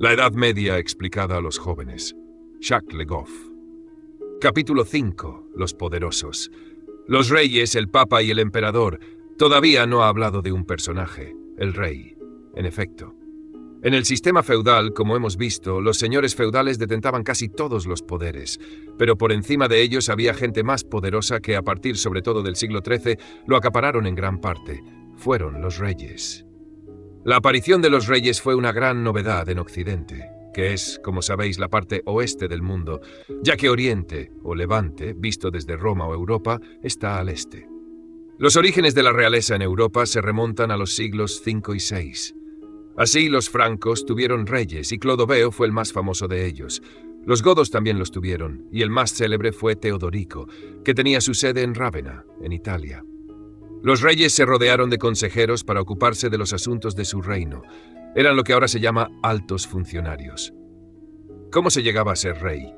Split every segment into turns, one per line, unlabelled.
La Edad Media explicada a los jóvenes. Jacques Le Goff. Capítulo 5. Los poderosos. Los reyes, el papa y el emperador. Todavía no ha hablado de un personaje, el rey. En efecto. En el sistema feudal, como hemos visto, los señores feudales detentaban casi todos los poderes, pero por encima de ellos había gente más poderosa que a partir sobre todo del siglo XIII lo acapararon en gran parte. Fueron los reyes. La aparición de los reyes fue una gran novedad en Occidente, que es, como sabéis, la parte oeste del mundo, ya que Oriente, o Levante, visto desde Roma o Europa, está al este. Los orígenes de la realeza en Europa se remontan a los siglos V y VI. Así, los francos tuvieron reyes y Clodoveo fue el más famoso de ellos. Los godos también los tuvieron, y el más célebre fue Teodorico, que tenía su sede en Rávena, en Italia. Los reyes se rodearon de consejeros para ocuparse de los asuntos de su reino. Eran lo que ahora se llama altos funcionarios. ¿Cómo se llegaba a ser rey?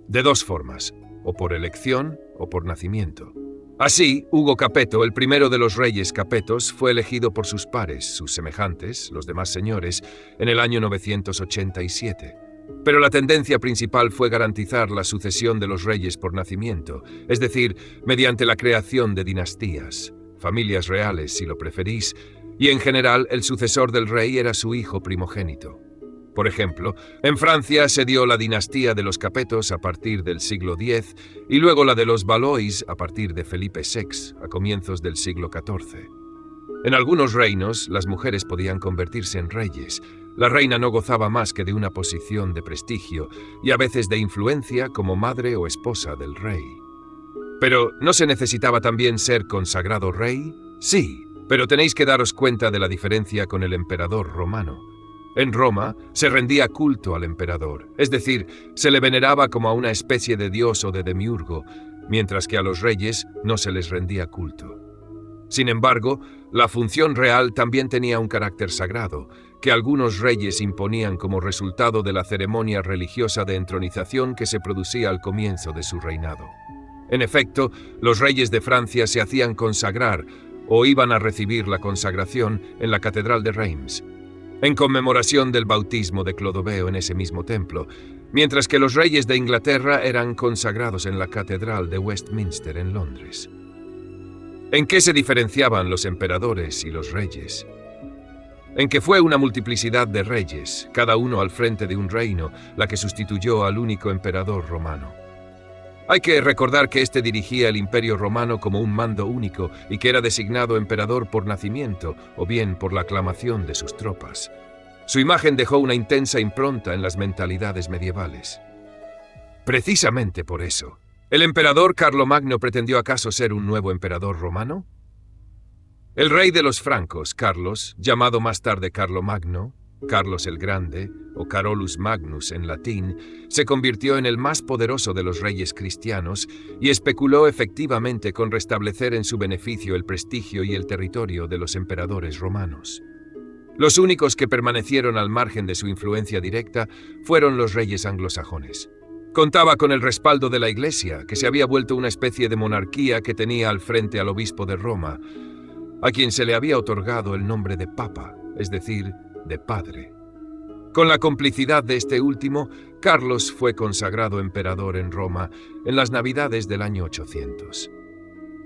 De dos formas, o por elección o por nacimiento. Así, Hugo Capeto, el primero de los reyes capetos, fue elegido por sus pares, sus semejantes, los demás señores, en el año 987. Pero la tendencia principal fue garantizar la sucesión de los reyes por nacimiento, es decir, mediante la creación de dinastías, familias reales si lo preferís, y en general el sucesor del rey era su hijo primogénito. Por ejemplo, en Francia se dio la dinastía de los Capetos a partir del siglo X y luego la de los Valois a partir de Felipe VI, a comienzos del siglo XIV. En algunos reinos, las mujeres podían convertirse en reyes. La reina no gozaba más que de una posición de prestigio y a veces de influencia como madre o esposa del rey. ¿Pero no se necesitaba también ser consagrado rey? Sí, pero tenéis que daros cuenta de la diferencia con el emperador romano. En Roma se rendía culto al emperador, es decir, se le veneraba como a una especie de dios o de demiurgo, mientras que a los reyes no se les rendía culto. Sin embargo, la función real también tenía un carácter sagrado, que algunos reyes imponían como resultado de la ceremonia religiosa de entronización que se producía al comienzo de su reinado. En efecto, los reyes de Francia se hacían consagrar o iban a recibir la consagración en la Catedral de Reims, en conmemoración del bautismo de Clodoveo en ese mismo templo, mientras que los reyes de Inglaterra eran consagrados en la Catedral de Westminster en Londres. ¿En qué se diferenciaban los emperadores y los reyes? En que fue una multiplicidad de reyes, cada uno al frente de un reino, la que sustituyó al único emperador romano. Hay que recordar que éste dirigía el Imperio Romano como un mando único y que era designado emperador por nacimiento o bien por la aclamación de sus tropas. Su imagen dejó una intensa impronta en las mentalidades medievales. Precisamente por eso, ¿el emperador Carlomagno pretendió acaso ser un nuevo emperador romano? El rey de los francos, Carlos, llamado más tarde Carlomagno, Carlos el Grande, o Carolus Magnus en latín, se convirtió en el más poderoso de los reyes cristianos y especuló efectivamente con restablecer en su beneficio el prestigio y el territorio de los emperadores romanos. Los únicos que permanecieron al margen de su influencia directa fueron los reyes anglosajones. Contaba con el respaldo de la Iglesia, que se había vuelto una especie de monarquía que tenía al frente al obispo de Roma, a quien se le había otorgado el nombre de Papa, es decir, de padre. Con la complicidad de este último, Carlos fue consagrado emperador en Roma en las Navidades del año 800.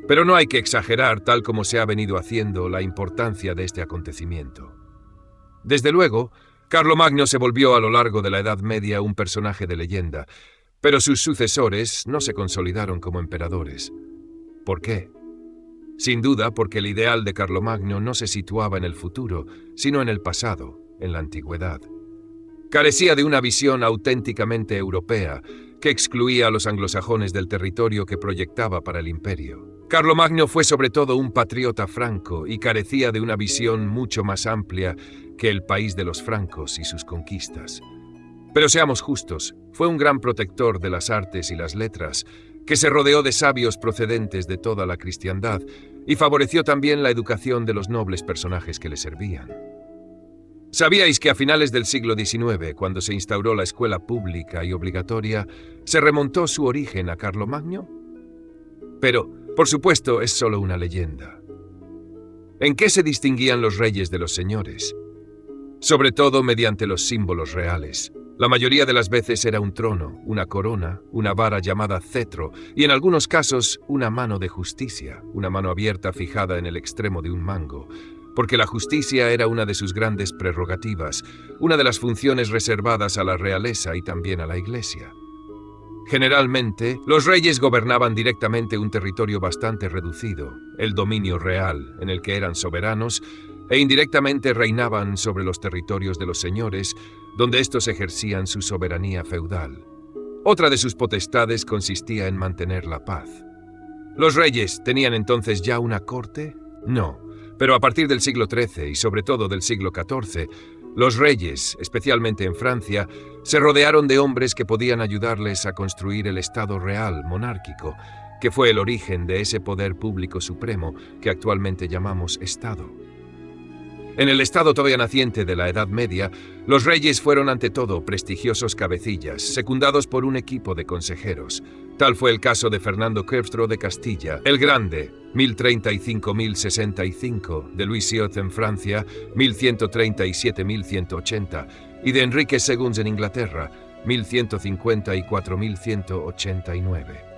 Pero no hay que exagerar, tal como se ha venido haciendo, la importancia de este acontecimiento. Desde luego, Carlomagno se volvió a lo largo de la Edad Media un personaje de leyenda, pero sus sucesores no se consolidaron como emperadores. ¿Por qué? Sin duda porque el ideal de Carlomagno no se situaba en el futuro, sino en el pasado, en la antigüedad. Carecía de una visión auténticamente europea, que excluía a los anglosajones del territorio que proyectaba para el imperio. Carlomagno fue sobre todo un patriota franco y carecía de una visión mucho más amplia que el país de los francos y sus conquistas. Pero seamos justos, fue un gran protector de las artes y las letras, que se rodeó de sabios procedentes de toda la cristiandad y favoreció también la educación de los nobles personajes que le servían. ¿Sabíais que a finales del siglo XIX, cuando se instauró la escuela pública y obligatoria, se remontó su origen a Carlomagno? Pero, por supuesto, es solo una leyenda. ¿En qué se distinguían los reyes de los señores? sobre todo mediante los símbolos reales. La mayoría de las veces era un trono, una corona, una vara llamada cetro y en algunos casos una mano de justicia, una mano abierta fijada en el extremo de un mango, porque la justicia era una de sus grandes prerrogativas, una de las funciones reservadas a la realeza y también a la Iglesia. Generalmente, los reyes gobernaban directamente un territorio bastante reducido, el dominio real, en el que eran soberanos, e indirectamente reinaban sobre los territorios de los señores, donde estos ejercían su soberanía feudal. Otra de sus potestades consistía en mantener la paz. ¿Los reyes tenían entonces ya una corte? No, pero a partir del siglo XIII y sobre todo del siglo XIV, los reyes, especialmente en Francia, se rodearon de hombres que podían ayudarles a construir el Estado real monárquico, que fue el origen de ese poder público supremo que actualmente llamamos Estado. En el Estado todavía naciente de la Edad Media, los reyes fueron ante todo prestigiosos cabecillas, secundados por un equipo de consejeros. Tal fue el caso de Fernando VI de Castilla, el Grande, 1035-1065, de Luis VIII en Francia, 1137-1180, y de Enrique II en Inglaterra, 1150 y 4189.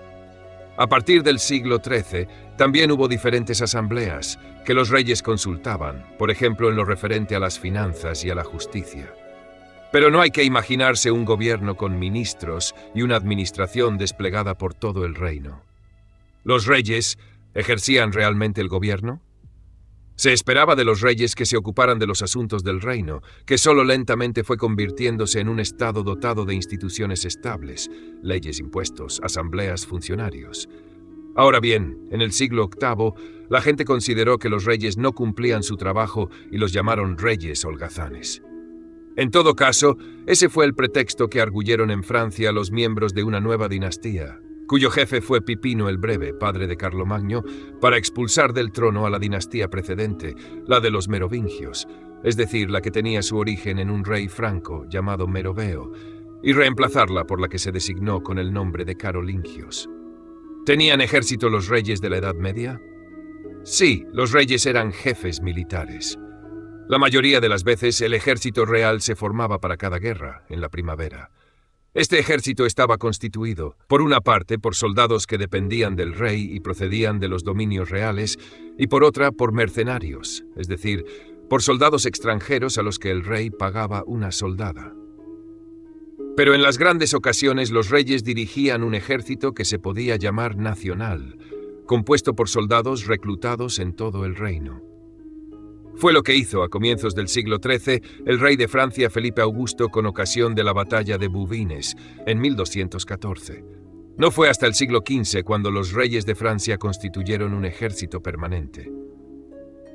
A partir del siglo XIII, también hubo diferentes asambleas que los reyes consultaban, por ejemplo en lo referente a las finanzas y a la justicia. Pero no hay que imaginarse un gobierno con ministros y una administración desplegada por todo el reino. ¿Los reyes ejercían realmente el gobierno? Se esperaba de los reyes que se ocuparan de los asuntos del reino, que solo lentamente fue convirtiéndose en un estado dotado de instituciones estables, leyes, impuestos, asambleas, funcionarios. Ahora bien, en el siglo VIII, la gente consideró que los reyes no cumplían su trabajo y los llamaron reyes holgazanes. En todo caso, ese fue el pretexto que arguyeron en Francia los miembros de una nueva dinastía, cuyo jefe fue Pipino el Breve, padre de Carlomagno, para expulsar del trono a la dinastía precedente, la de los merovingios, es decir, la que tenía su origen en un rey franco llamado Meroveo, y reemplazarla por la que se designó con el nombre de carolingios. ¿Tenían ejército los reyes de la Edad Media? Sí, los reyes eran jefes militares. La mayoría de las veces el ejército real se formaba para cada guerra, en la primavera. Este ejército estaba constituido, por una parte, por soldados que dependían del rey y procedían de los dominios reales, y por otra, por mercenarios, es decir, por soldados extranjeros a los que el rey pagaba una soldada. Pero en las grandes ocasiones los reyes dirigían un ejército que se podía llamar nacional, compuesto por soldados reclutados en todo el reino. Fue lo que hizo a comienzos del siglo XIII el rey de Francia Felipe Augusto con ocasión de la batalla de Bouvines, en 1214. No fue hasta el siglo XV cuando los reyes de Francia constituyeron un ejército permanente.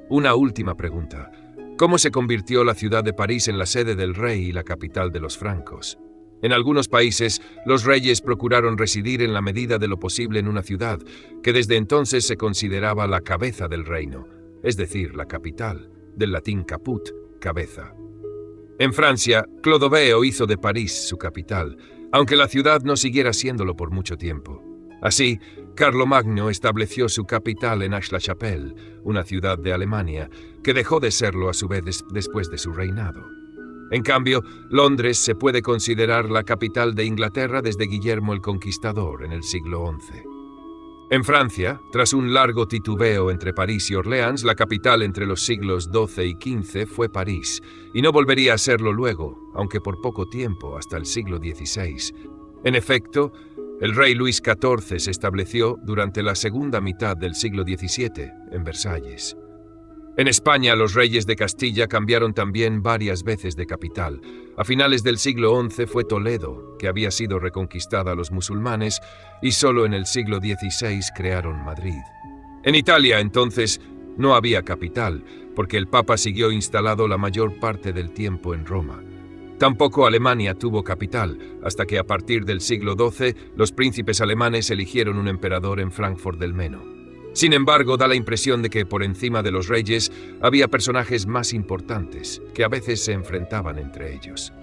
Una última pregunta. ¿Cómo se convirtió la ciudad de París en la sede del rey y la capital de los francos? En algunos países, los reyes procuraron residir en la medida de lo posible en una ciudad, que desde entonces se consideraba la cabeza del reino, es decir, la capital, del latín caput, cabeza. En Francia, Clodoveo hizo de París su capital, aunque la ciudad no siguiera siéndolo por mucho tiempo. Así, Carlomagno estableció su capital en Aix-la-Chapelle, una ciudad de Alemania, que dejó de serlo a su vez después de su reinado. En cambio, Londres se puede considerar la capital de Inglaterra desde Guillermo el Conquistador en el siglo XI. En Francia, tras un largo titubeo entre París y Orleans, la capital entre los siglos XII y XV fue París, y no volvería a serlo luego, aunque por poco tiempo, hasta el siglo XVI. En efecto, el rey Luis XIV se estableció durante la segunda mitad del siglo XVII en Versalles. En España, los reyes de Castilla cambiaron también varias veces de capital. A finales del siglo XI fue Toledo, que había sido reconquistada a los musulmanes, y solo en el siglo XVI crearon Madrid. En Italia, entonces, no había capital, porque el Papa siguió instalado la mayor parte del tiempo en Roma. Tampoco Alemania tuvo capital, hasta que a partir del siglo XII los príncipes alemanes eligieron un emperador en Frankfurt del Meno. Sin embargo, da la impresión de que por encima de los reyes había personajes más importantes, que a veces se enfrentaban entre ellos.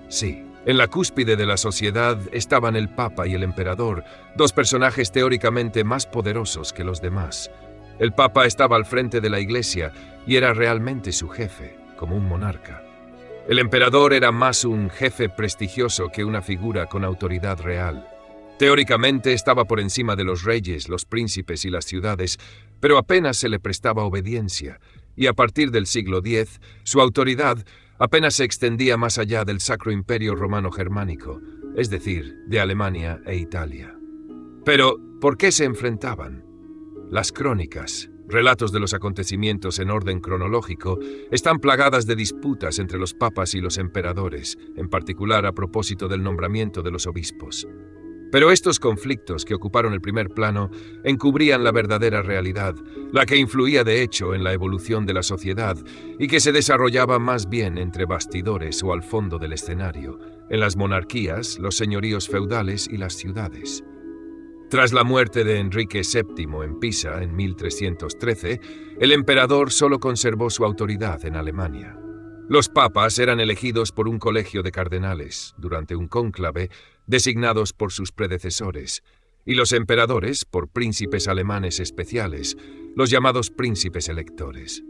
Sí, en la cúspide de la sociedad estaban el Papa y el emperador, dos personajes teóricamente más poderosos que los demás. El Papa estaba al frente de la Iglesia y era realmente su jefe, como un monarca. El emperador era más un jefe prestigioso que una figura con autoridad real. Teóricamente estaba por encima de los reyes, los príncipes y las ciudades, pero apenas se le prestaba obediencia, y a partir del siglo X, su autoridad apenas se extendía más allá del Sacro Imperio Romano Germánico, es decir, de Alemania e Italia. Pero, ¿por qué se enfrentaban? Las crónicas, relatos de los acontecimientos en orden cronológico, están plagadas de disputas entre los papas y los emperadores, en particular a propósito del nombramiento de los obispos. Pero estos conflictos que ocuparon el primer plano encubrían la verdadera realidad, la que influía de hecho en la evolución de la sociedad y que se desarrollaba más bien entre bastidores o al fondo del escenario, en las monarquías, los señoríos feudales y las ciudades. Tras la muerte de Enrique VII en Pisa en 1313, el emperador solo conservó su autoridad en Alemania. Los papas eran elegidos por un colegio de cardenales, durante un cónclave, designados por sus predecesores, y los emperadores por príncipes alemanes especiales, los llamados príncipes electores.